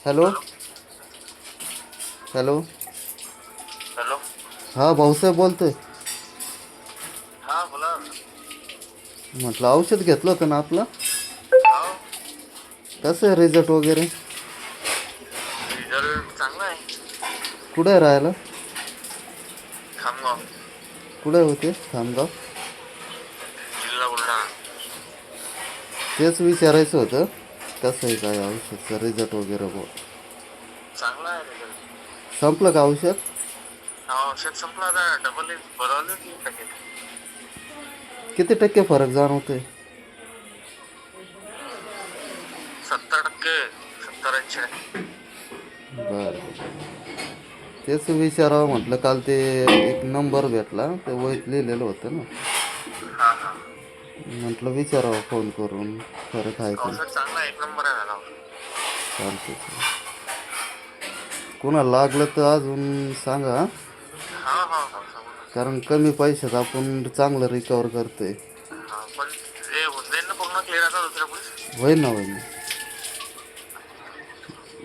Hello. Hello. Hello. हां भाऊसाहेब बोलतोय. हा बोला. म्हटलं औषध घेतलं होतं ना आपलं. हो. कसं आहे रिझल्ट वगैरे? रिझल्ट चांगला आहे. कुठे आहे राहायला? खामगाव. कुठे होते खामगाव? जिल्हा बुलढाणा. तेच विचारायचं होतं कसं आहे काय औषधचं रिझल्ट वगैरे बुवा. चांगला आहे रिझल्ट. संपलं का औषध? हा औषध संपलं आता डबल बनवली होती पॅकेट. किती टक्के फरक जाणवतोय? 70%, 70-80%. बरं. तेच विचारावं म्हटलं, काल ते एक नंबर भेटला ते वहीत लिहिलेलं होतं ना. हा हा. म्हटलं विचारावं फोन करून फरक आहे का. औषध चांगला आहे, एक नंबर आहे दादा औषध. चालते. कोणाला लागलं तर अजून सांगा हा. हा हा हा सांगू ना. कारण कमी पैशात आपण चांगलं रिकवर करतोय. हा पण ते होऊन जाईल ना पूर्ण क्लिअर आता दुसऱ्या पुढे. होईल ना होईल ना.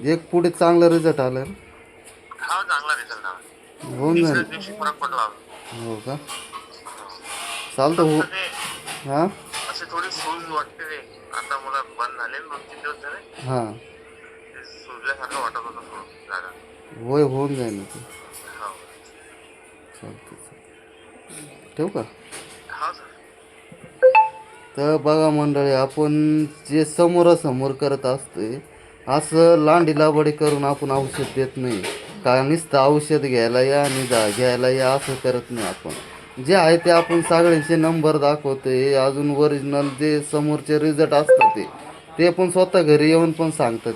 एक पुढे चांगला रिझल्ट आला ना. हा चांगला रिझल्ट आला. होऊन जाईल. तिसऱ्याच दिवशी फरक पडला. हो का. हो. चालतं हो. फक्त ते हां असे थोडी सूज वाटते रे. आता मला बंद झाले 2-3 दिवस झाले. हां. ते सुजल्यासारखं वाटत होतं थोडं जागा. होय होऊन जाईल ना ते. हो. चालते. ठेवू का? हा सर. तर बघा मंडळी, आपण जे समोरासमोर करत असतोय असं लांडी लाबडी करून आपण औषध देत नाही. का नुसतं औषध घ्यायला या आणि घ्यायला या असं करत नाही आपण. जे आहे ते आपण सगळ्यांचे नंबर दाखवतोय. अजून ओरिजिनल जे समोरचे रिझल्ट असतात ते पण स्वतः घरी येऊन पण सांगतात.